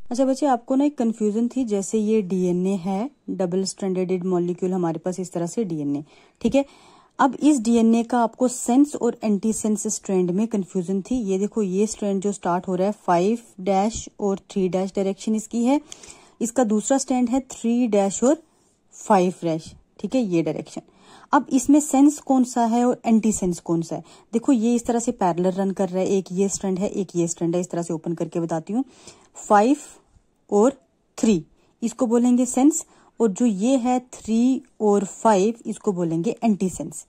अच्छा बच्चे, आपको ना एक कंफ्यूजन थी, जैसे ये डीएनए है, डबल स्ट्रैंडेड मॉलिक्यूल हमारे पास इस तरह से डीएनए, ठीक है। अब इस डीएनए का आपको सेंस और एंटी सेंस स्ट्रैंड में कंफ्यूजन थी। ये देखो, ये स्ट्रैंड जो स्टार्ट हो रहा है 5' और 3' डायरेक्शन इसकी है, इसका दूसरा स्ट्रैंड है 3' और 5', ठीक है, ये डायरेक्शन। अब इसमें सेंस कौन सा है और एंटी सेंस कौन सा है? देखो, ये इस तरह से पैरेलल रन कर रहा है, एक ये स्ट्रैंड है, एक ये स्ट्रैंड है। इस तरह से ओपन करके बताती हूँ। 5 और 3 इसको बोलेंगे सेंस, और जो ये है 3 और 5 इसको बोलेंगे एंटी सेंस।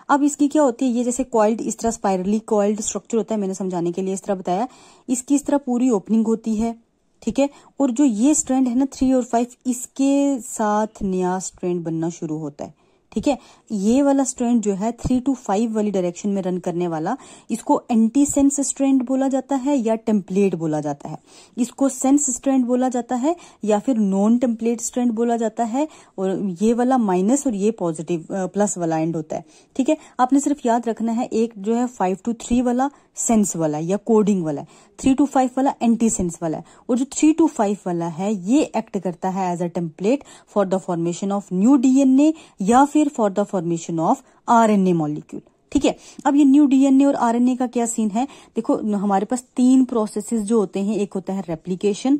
अब इसकी क्या होती है, ये जैसे कॉइल्ड, इस तरह स्पाइरली कॉइल्ड स्ट्रक्चर होता है, मैंने समझाने के लिए इस तरह बताया। इसकी इस तरह पूरी ओपनिंग होती है, ठीक है। और जो ये स्ट्रैंड है ना 3 और 5, इसके साथ नया स्ट्रैंड बनना शुरू होता है, ठीक है। ये वाला स्ट्रैंड जो है 3 to 5 वाली डायरेक्शन में रन करने वाला, इसको एंटी सेंस स्ट्रैंड बोला जाता है या टेम्पलेट बोला जाता है। इसको सेंस स्ट्रैंड बोला जाता है या फिर नॉन टेम्पलेट स्ट्रैंड बोला जाता है। और ये वाला माइनस और ये पॉजिटिव प्लस वाला एंड होता है, ठीक है। आपने सिर्फ याद रखना है, एक जो है 5 to 3 वाला सेंस वाला या कोडिंग वाला है, 3 to 5 वाला एंटी सेंस वाला है, और जो 3 to 5 वाला है ये एक्ट करता है as a template for the formation of new DNA या फिर for the formation of RNA molecule, ठीक है। अब ये न्यू डीएनए और आरएनए का क्या सीन है? देखो, हमारे पास 3 प्रोसेसेस जो होते हैं, एक होता है रेप्लिकेशन,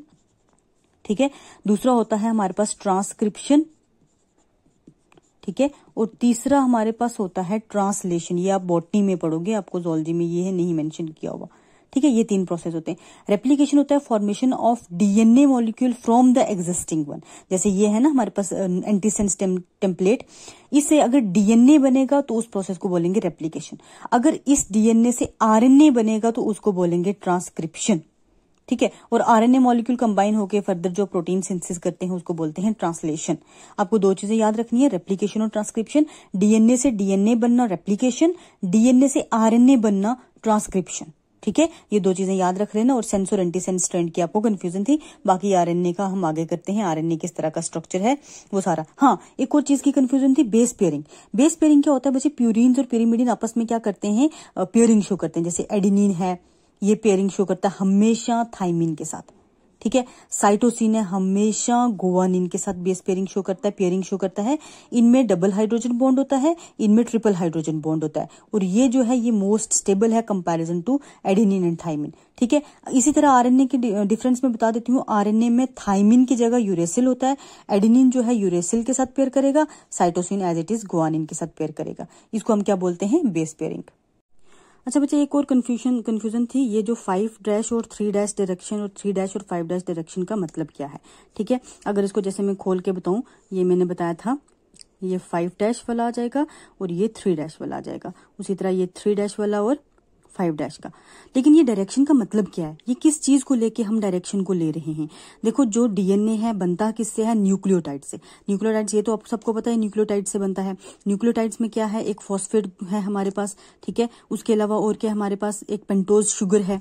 ठीक है, दूसरा होता है हमारे पास ट्रांसक्रिप्शन, ठीक है, और तीसरा हमारे पास होता है ट्रांसलेशन। ये आप बॉटनी में पढ़ोगे, आपको ज़ूलॉजी में ये है नहीं मेंशन किया हुआ, ठीक है। ये 3 प्रोसेस होते हैं। रेप्लिकेशन होता है formation of DNA molecule from the existing one, जैसे ये है ना हमारे पास एंटीसेंस टेम्पलेट, इससे अगर डीएनए बनेगा तो उस प्रोसेस को बोलेंगे रेप्लिकेशन। अगर इस डीएनए से आरएनए बनेगा तो उसको बोलेंगे ट्रांसक्रिप्शन, ठीक है। और आरएनए मॉलिक्यूल कंबाइन होकर फर्दर जो प्रोटीन सिंथेसिस करते हैं उसको बोलते हैं ट्रांसलेशन। आपको 2 चीजें याद रखनी है, रेप्लिकेशन और ट्रांसक्रिप्शन। डीएनए से डीएनए बनना रेप्लिकेशन, डीएनए से आरएनए बनना ट्रांसक्रिप्शन, ठीक है। ये 2 चीजें याद रख लेना। और सेंस और एंटीसेंस स्ट्रैंड की आपको कंफ्यूजन थी, बाकी आरएनए का हम आगे करते हैं। आरएनए किस तरह का स्ट्रक्चर है वो सारा। हाँ, एक और चीज की कंफ्यूजन थी, बेस पेयरिंग। बेस पेयरिंग क्या होता है बच्चे? प्यूरिन और pyrimidine आपस में क्या करते हैं? पेयरिंग शो करते हैं। जैसे एडेनिन है, ये पेयरिंग शो करता है हमेशा थाइमिन के साथ, ठीक है। साइटोसिन है, हमेशा गुआनिन के साथ बेस पेयरिंग शो करता है, पेयरिंग शो करता है। इनमें डबल हाइड्रोजन बॉन्ड होता है, इनमें ट्रिपल हाइड्रोजन बॉन्ड होता है, और ये जो है ये मोस्ट स्टेबल है comparison to adenine and thymine, ठीक है। इसी तरह आरएनए के डिफरेंस में बता देती हूँ। आरएनए में थाइमिन की जगह यूरेसिल होता है, एडेनिन जो है यूरेसिल के साथ पेयर करेगा, cytosine as it is guanine के साथ पेयर करेगा। इसको हम क्या बोलते हैं? Base pairing. अच्छा बच्चे, एक और कंफ्यूजन थी, ये जो 5' और 3' डायरेक्शन और 3' और 5' डायरेक्शन का मतलब क्या है, ठीक है। अगर इसको जैसे मैं खोल के बताऊं, ये मैंने बताया था, ये 5' वाला आ जाएगा और ये 3' वाला आ जाएगा, उसी तरह ये 3' वाला और 5' का। लेकिन ये डायरेक्शन का मतलब क्या है? ये किस चीज को लेके हम डायरेक्शन को ले रहे हैं? देखो, जो डीएनए है बनता किससे है? न्यूक्लियोटाइड से। न्यूक्लियोटाइड्स ये तो आप सबको पता है, न्यूक्लियोटाइड से बनता है। न्यूक्लियोटाइड्स में क्या है? एक फॉस्फेट है हमारे पास, ठीक है। उसके अलावा और क्या हमारे पास? एक पेंटोज शुगर है,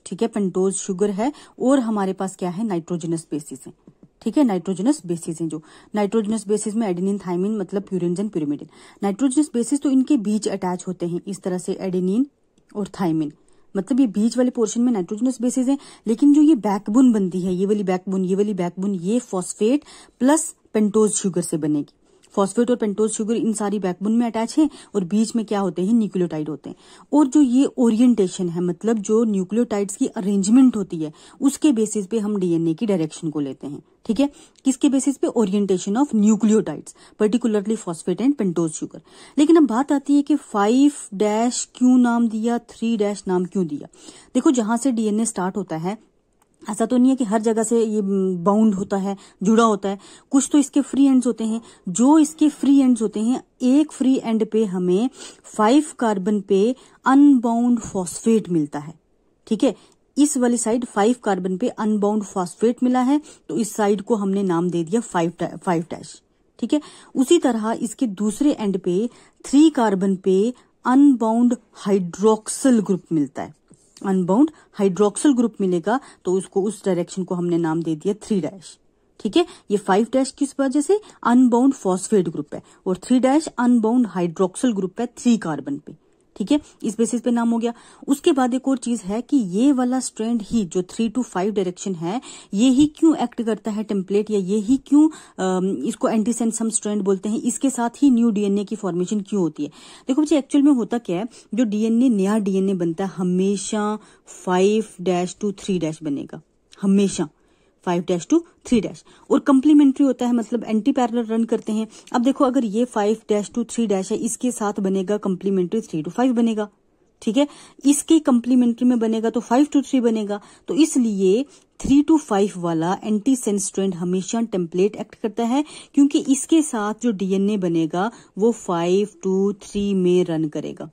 ठीक है, पेंटोज शुगर है। और हमारे पास क्या है? नाइट्रोजनस बेसिस है, ठीक है। नाइट्रोजनस बेसिस हैं, जो नाइट्रोजनस बेसिस में एडेनिन, थाइमिन, मतलब purines and pyrimidine। Nitrogenous bases तो इनके बीच अटैच होते हैं इस तरह से, एडेनिन और थाइमिन, मतलब ये बीच वाले पोर्शन में नाइट्रोजनस बेसिस है। लेकिन जो ये बैकबोन बनती है, ये वाली बैकबोन, ये वाली बैकबोन, ये फॉस्फेट प्लस पेंटोज शुगर से बनेगी। फॉस्फेट और पेंटोज शुगर इन सारी बैकबोन में अटैच है, और बीच में क्या होते हैं? न्यूक्लियोटाइड होते हैं। और जो ये ओरिएंटेशन है, मतलब जो न्यूक्लियोटाइड्स की अरेंजमेंट होती है, उसके बेसिस पे हम डीएनए की डायरेक्शन को लेते हैं, ठीक है। किसके बेसिस पे? Orientation of nucleotides, particularly phosphate and pentose sugar. लेकिन अब बात आती है कि 5' क्यों नाम दिया, 3' नाम क्यों दिया? देखो, जहां से डीएनए स्टार्ट होता है, ऐसा तो नहीं है कि हर जगह से ये बाउंड होता है, जुड़ा होता है। कुछ तो इसके फ्री एंड्स होते हैं। जो इसके फ्री एंड्स होते हैं, एक फ्री एंड पे हमें 5 कार्बन पे अनबाउंड फॉस्फेट मिलता है, ठीक है। इस वाली साइड 5 कार्बन पे अनबाउंड फॉस्फेट मिला है, तो इस साइड को हमने नाम दे दिया 5', ठीक है। उसी तरह इसके दूसरे एंड पे 3 कार्बन पे अनबाउंड हाइड्रोक्सिल ग्रुप मिलता है, अनबाउंड हाइड्रोक्सिल ग्रुप मिलेगा, तो उसको, उस डायरेक्शन को हमने नाम दे दिया 3', ठीक है। ये 5' किस वजह से? अनबाउंड फॉस्फेट ग्रुप है, और 3' अनबाउंड हाइड्रोक्सिल ग्रुप है 3 कार्बन पे, ठीक है, इस बेसिस पे नाम हो गया। उसके बाद एक और चीज है कि ये वाला स्ट्रैंड ही जो 3 to 5 डायरेक्शन है, ये ही क्यों एक्ट करता है टेम्पलेट, या ये ही क्यों इसको एंटीसेंस हम स्ट्रैंड बोलते हैं, इसके साथ ही न्यू डीएनए की फॉर्मेशन क्यों होती है। देखो बच्चे, एक्चुअल में होता क्या है, जो डीएनए नया डीएनए बनता है हमेशा 5' to 3' बनेगा, हमेशा 5' to 3', और कंप्लीमेंट्री होता है, मतलब एंटी पैरेलल रन करते हैं। अब देखो, अगर ये 5' to 3' है, इसके साथ बनेगा कंप्लीमेंट्री 3 to 5 बनेगा, ठीक है, इसके कंप्लीमेंट्री में बनेगा तो 5 to 3 बनेगा। तो इसलिए 3 to 5 वाला एंटी सेंस स्ट्रैंड हमेशा टेम्पलेट एक्ट करता है, क्योंकि इसके साथ जो डीएनए बनेगा वो 5 to 3 में रन करेगा,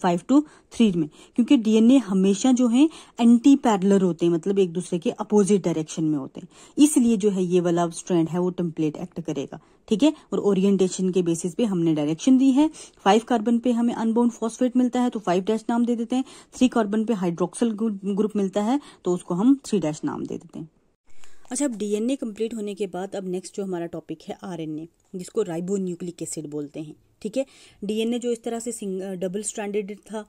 5 to 3 में, क्योंकि डीएनए हमेशा जो है एंटी पैरेलल होते हैं, मतलब एक दूसरे के अपोजिट डायरेक्शन में होते हैं, इसलिए जो है ये वाला स्ट्रैंड है वो टेम्पलेट एक्ट करेगा, ठीक है। और ओरिएंटेशन के बेसिस पे हमने डायरेक्शन दी है। 5 कार्बन पे हमें अनबाउंड फॉस्फेट मिलता है तो 5' नाम दे देते हैं, 3 कार्बन पे हाइड्रोक्सिल ग्रुप मिलता है तो उसको हम 3' नाम दे देते हैं। अच्छा, अब डीएनए कंप्लीट होने के बाद अब नेक्स्ट जो हमारा टॉपिक है आरएनए, जिसको राइबो न्यूक्लिक एसिड बोलते हैं, ठीक है। डीएनए जो इस तरह से डबल स्ट्रैंडेड था,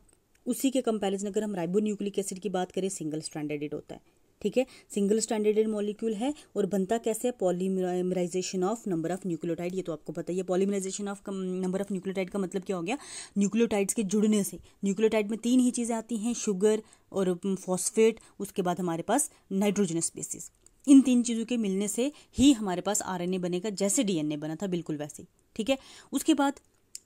उसी के कंपैरिजन अगर हम राइबो न्यूक्लिक एसिड की बात करें, सिंगल स्ट्रैंडेड होता है, ठीक है। सिंगल स्ट्रैंडेड मॉलिक्यूल है और बनता कैसे है, polymerization of number of nucleotide, ये तो आपको पता ही है। Polymerization of number of nucleotide का मतलब क्या हो गया, न्यूक्लियोटाइड्स के जुड़ने से। न्यूक्लियोटाइड में 3 ही चीजें आती हैं, शुगर और फॉस्फेट, उसके बाद हमारे पास नाइट्रोजनस बेसिस। इन 3 चीजों के मिलने से ही हमारे पास आरएनए बनेगा, जैसे डीएनए बना था बिल्कुल वैसे, ठीक है। उसके बाद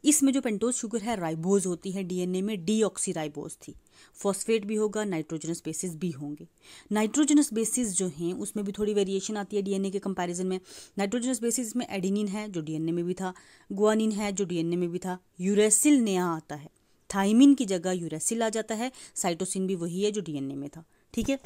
इसमें जो पेंटोज शुगर है राइबोज होती है, डीएनए में डीऑक्सीराइबोज थी। फॉस्फेट भी होगा, नाइट्रोजनस बेसिस भी होंगे। नाइट्रोजनस बेसिस जो हैं उसमें भी थोड़ी वेरिएशन आती है डीएनए के कंपैरिजन में। नाइट्रोजनस बेसिस में एडेनिन है जो डीएनए में भी था, गुआनिन है जो डीएनए में भी था, यूरेसिल नया आता है, थाइमिन की जगह यूरेसिल आ जाता है, साइटोसिन भी वही है जो डीएनए में था, ठीक है।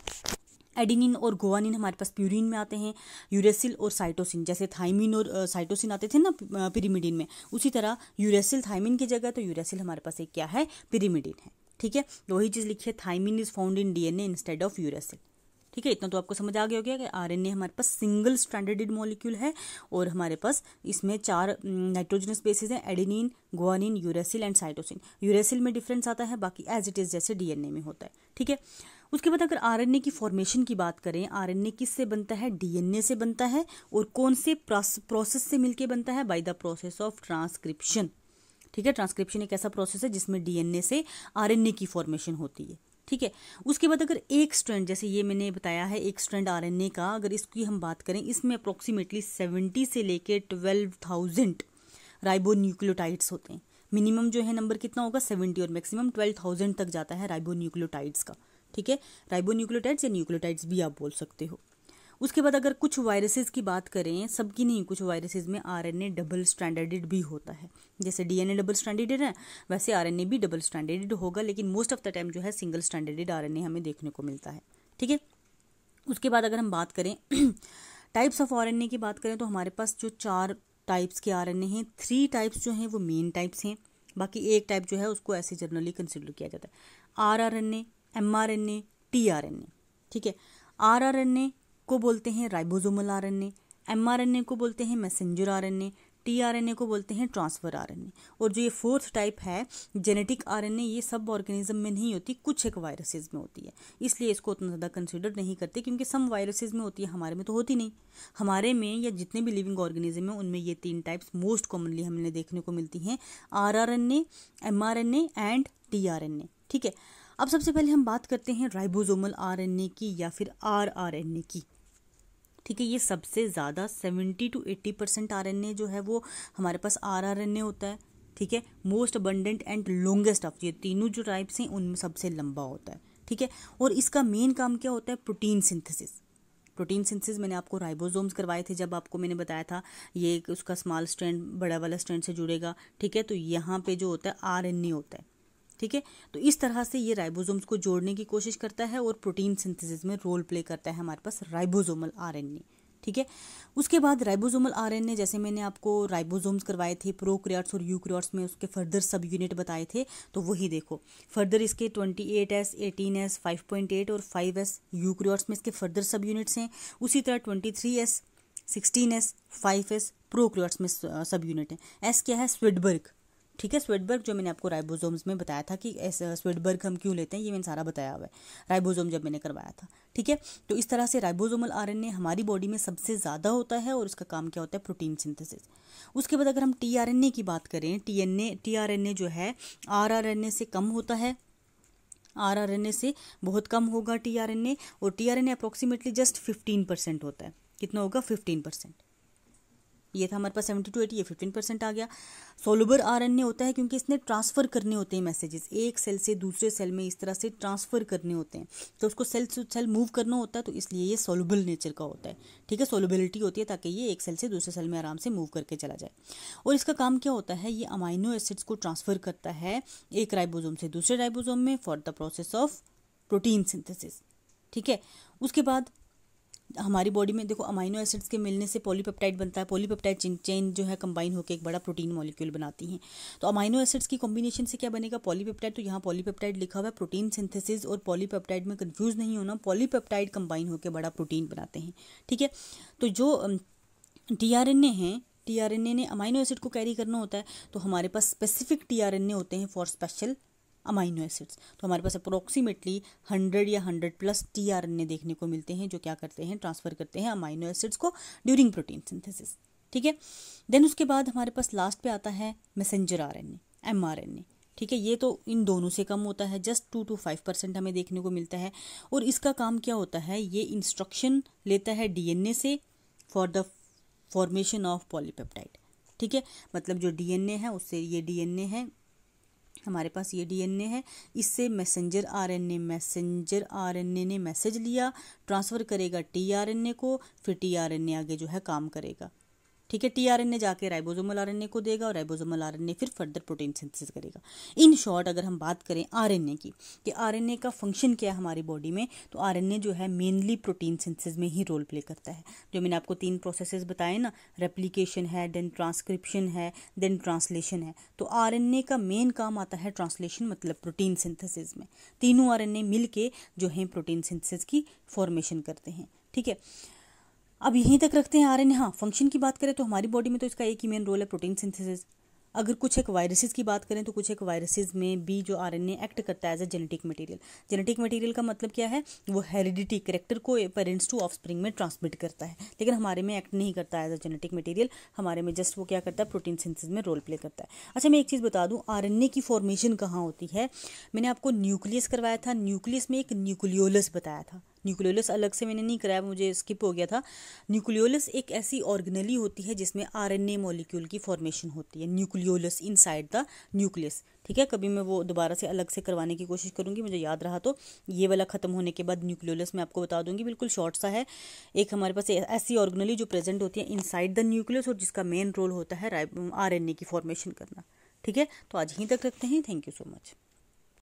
एडेनिन और गुआनिन हमारे पास प्यूरिन में आते हैं, यूरेसिल और साइटोसिन, जैसे थाइमिन और साइटोसिन आते थे ना पिरिमिडिन में, उसी तरह यूरेसिल थाइमिन की जगह तो यूरेसिल हमारे पास एक क्या है, पिरिमिडिन है, ठीक है। तो वही चीज लिखिए, thymine is found in DNA instead of uracil, ठीक है। इतना तो आपको समझ आ गया हो गया कि आरएनए हमारे पास सिंगल स्ट्रैंडेड मॉलिक्यूल है और हमारे पास इसमें 4 नाइट्रोजनस बेसिस हैं, adenine, guanine, uracil and cytosine. Uracil में डिफरेंस आता है, बाकी एज इट इज जैसे डीएनए में होता है, ठीक है। उसके बाद अगर आरएनए की फॉर्मेशन की बात करें, आरएनए किससे बनता है, डीएनए से बनता है, और कौन से प्रोसेस से मिलके बनता है, by the process of transcription, ठीक है। ट्रांसक्रिप्शन एक ऐसा प्रोसेस है जिसमें डीएनए से आरएनए की फॉर्मेशन होती है, ठीक है। उसके बाद अगर एक स्ट्रैंड, जैसे ये मैंने बताया है एक स्ट्रैंड आरएनए का, अगर इसकी हम बात करें, इसमें अप्रोक्सीमेटली 70 से लेके 12,000 राइबो न्यूक्लियोटाइड्स होते हैं। मिनिमम जो है नंबर कितना होगा, 70, और मैक्सिमम 12,000 तक जाता है राइबो न्यूक्लियोटाइड्स का, ठीक है। राइबो न्यूक्लियोटाइड्स या न्यूक्लियोटाइड्स भी आप बोल सकते हो। उसके बाद अगर कुछ वायरसेस की बात करें, सबकी नहीं, कुछ वायरसेस में आरएनए डबल स्ट्रैंडेड भी होता है। जैसे डीएनए डबल स्ट्रैंडेड है, वैसे आरएनए भी डबल स्ट्रैंडेड होगा, लेकिन मोस्ट ऑफ द टाइम जो है सिंगल स्ट्रैंडेड आरएनए हमें देखने को मिलता है, ठीक है। उसके बाद अगर हम बात करें टाइप्स ऑफ आरएनए की बात करें, तो हमारे पास जो 4 टाइप्स के आरएनए हैं, 3 टाइप्स जो हैं वो मेन टाइप्स हैं, बाकी एक टाइप जो है उसको ऐसे जनरली कंसिडर किया जाता है। आरआरएनए, एमआरएनए, टीआरएनए, ठीक है। आरआरएनए को बोलते हैं राइबोसोमल आरएनए, एमआरएनए को बोलते हैं मैसेंजर आरएनए, टीआरएनए को बोलते हैं ट्रांसफर आरएनए। और जो ये 4th टाइप है जेनेटिक आरएनए, ये सब ऑर्गेनिज्म में नहीं होती, कुछ एक वायरसेस में होती है, इसलिए इसको उतना ज़्यादा कंसिडर नहीं करते, क्योंकि सम वायरसेस में होती है, हमारे में तो होती नहीं। हमारे में या जितने भी लिविंग ऑर्गेनिज्म हैं उनमें ये 3 टाइप्स मोस्ट कॉमनली हमने देखने को मिलती हैं, आरआरएनए, एमआरएनए एंड टीआरएनए, ठीक है। अब सबसे पहले हम बात करते हैं राइबोसोमल आरएनए की या फिर आरआरएनए की, ठीक है। ये सबसे ज़्यादा 70 to 80% आरएनए जो है वो हमारे पास आरआरएनए होता है, ठीक है। Most abundant and longest of, ये तीनों जो टाइप्स हैं उनमें सबसे लंबा होता है, ठीक है। और इसका मेन काम क्या होता है, प्रोटीन सिंथेसिस। प्रोटीन सिंथेसिस मैंने आपको राइबोसोम्स करवाए थे, जब आपको मैंने बताया था ये उसका स्मॉल स्ट्रैंड बड़ा वाला स्ट्रैंड से जुड़ेगा, ठीक है। तो यहाँ पे जो होता है आरएनए होता है, ठीक है। तो इस तरह से ये राइबोसोम्स को जोड़ने की कोशिश करता है और प्रोटीन सिंथेसिस में रोल प्ले करता है हमारे पास राइबोसोमल आरएनए, ठीक है। उसके बाद राइबोसोमल आरएनए, जैसे मैंने आपको राइबोसोम्स करवाए थे प्रोकैरियोट्स और यूकैरियोट्स में, उसके फर्दर सब यूनिट बताए थे, तो वही देखो फर्दर इसके 28S, 18S, 5.8 और 5S यूकैरियोट्स में इसके फर्दर सब यूनिट्स हैं। उसी तरह 23S, 16S, 5S प्रोकैरियोट्स में सब यूनिट है। एस क्या है, स्विडबर्ग, ठीक है। स्वेडबर्ग जो मैंने आपको राइबोसोम्स में बताया था कि ऐसा स्वेडबर्ग हम क्यों लेते हैं, ये मैंने सारा बताया हुआ है राइबोसोम जब मैंने करवाया था। ठीक है, तो इस तरह से राइबोसोमल आरएनए हमारी बॉडी में सबसे ज़्यादा होता है और इसका काम क्या होता है, प्रोटीन सिंथेसिस। उसके बाद अगर हम टीआरएनए की बात करें, टीआरएनए जो है आरआरएनए से कम होता है, आरआरएनए से बहुत कम होगा टीआरएनए, और टीआरएनए अप्रोक्सीमेटली जस्ट 15% होता है। कितना होगा, 15%। ये था हमारे पास 70 to 80, ये 15% आ गया। सोलुबल आरएनए होता है क्योंकि इसने ट्रांसफ़र करने होते हैं मैसेजेस, एक सेल से दूसरे सेल में इस तरह से ट्रांसफ़र करने होते हैं, तो उसको सेल टू सेल मूव करना होता है, तो इसलिए ये सोलुबल नेचर का होता है। ठीक है, सोलुबिलिटी होती है ताकि ये एक सेल से दूसरे सेल में आराम से मूव करके चला जाए। और इसका काम क्या होता है, ये अमाइनो एसिड्स को ट्रांसफ़र करता है एक राइबोसोम से दूसरे राइबोसोम में for the process of protein synthesis. ठीक है, उसके बाद हमारी बॉडी में देखो अमाइनो एसिड्स के मिलने से पॉलीपेप्टाइड बनता है, पॉलीपेप्टाइड चेन जो है कंबाइन होकर एक बड़ा प्रोटीन मॉलिक्यूल बनाती हैं। तो अमाइनो एसिड्स की कॉम्बिनेशन से क्या बनेगा, पॉलीपेप्टाइड। तो यहाँ पॉलीपेप्टाइड लिखा हुआ है, प्रोटीन सिंथेसिस और पॉलीपेप्टाइड में कंफ्यूज नहीं होना, पॉलीपेप्टाइड कंबाइन होकर बड़ा प्रोटीन बनाते हैं। ठीक है, तो जो टीआरएनए हैं, टीआरएनए ने अमाइनो एसिड को कैरी करना होता है, तो हमारे पास स्पेसिफिक टीआरएनए होते हैं फॉर स्पेशल अमाइनो एसिड्स। तो हमारे पास अप्रोक्सीमेटली 100 या 100+ टीआरएनए देखने को मिलते हैं जो क्या करते हैं, ट्रांसफ़र करते हैं अमाइनो एसिड्स को ड्यूरिंग प्रोटीन सिंथेसिस। ठीक है, देन उसके बाद हमारे पास लास्ट पे आता है मैसेंजर आरएनए, एमआरएनए। ठीक है, ये तो इन दोनों से कम होता है, जस्ट 2 to 5% हमें देखने को मिलता है। और इसका काम क्या होता है, ये इंस्ट्रक्शन लेता है डीएनए से for the formation of polypeptide. ठीक है, मतलब जो डीएनए है उससे, ये डीएनए है हमारे पास, ये डीएनए है, इससे मैसेंजर आरएनए ने मैसेज लिया, ट्रांसफ़र करेगा टीआरएनए को, फिर टीआरएनए आगे जो है काम करेगा। ठीक है, टीआरएनए जाके राइबोसोमल आरएनए को देगा और राइबोसोमल आरएनए फिर फर्दर प्रोटीन सिंथेसिस करेगा। इन शॉर्ट अगर हम बात करें आरएनए की कि आरएनए का फंक्शन क्या है हमारी बॉडी में, तो आरएनए जो है मेनली प्रोटीन सिंथेसिस में ही रोल प्ले करता है। जो मैंने आपको 3 प्रोसेसेस बताए ना, रेप्लिकेशन है, देन ट्रांसक्रिप्शन है, देन ट्रांसलेशन है। तो आरएनए का मेन काम आता है ट्रांसलेशन, मतलब प्रोटीन सिंथेसिस में। तीनों आरएनए मिल के जो है प्रोटीन सिंथेसिस की फॉर्मेशन करते हैं। ठीक है, अब यहीं तक रखते हैं आरएनए। हाँ, फंक्शन की बात करें तो हमारी बॉडी में तो इसका एक ही मेन रोल है, प्रोटीन सिंथेसिस। अगर कुछ एक वायरसेस की बात करें तो कुछ एक वायरसेस में भी जो आरएनए एक्ट करता है as a genetic material. Genetic material का मतलब क्या है, वो हेरिडिटी कैरेक्टर को पेरेंट्स टू ऑफस्प्रिंग में ट्रांसमिट करता है, लेकिन हमारे में एक्ट नहीं करता है एज ए जेनेटिक मटेरियल। हमारे में जस्ट वो क्या करता है, प्रोटीन सिंथेसिस में रोल प्ले करता है। अच्छा, मैं एक चीज़ बता दूँ, आरएनए की फॉर्मेशन कहाँ होती है। मैंने आपको न्यूक्लियस करवाया था, न्यूक्लियस में एक न्यूक्लियोलस बताया था। न्यूक्लियोलस अलग से मैंने नहीं कराया, मुझे स्किप हो गया था। न्यूक्लियोलस एक ऐसी ऑर्गेनेली होती है जिसमें आरएनए मॉलिक्यूल की फॉर्मेशन होती है, न्यूक्लियोलस इनसाइड द न्यूक्लियस। ठीक है, कभी मैं वो दोबारा से अलग से करवाने की कोशिश करूंगी, मुझे याद रहा तो। ये वाला खत्म होने के बाद न्यूक्लियोलस मैं आपको बता दूंगी, बिल्कुल शॉर्ट सा है। एक हमारे पास ऐसी ऑर्गेनेली जो प्रेजेंट होती है इनसाइड द न्यूक्लियस और जिसका मेन रोल होता है आरएनए की फॉर्मेशन करना। ठीक है, तो आज यहीं तक रखते हैं। Thank you so much.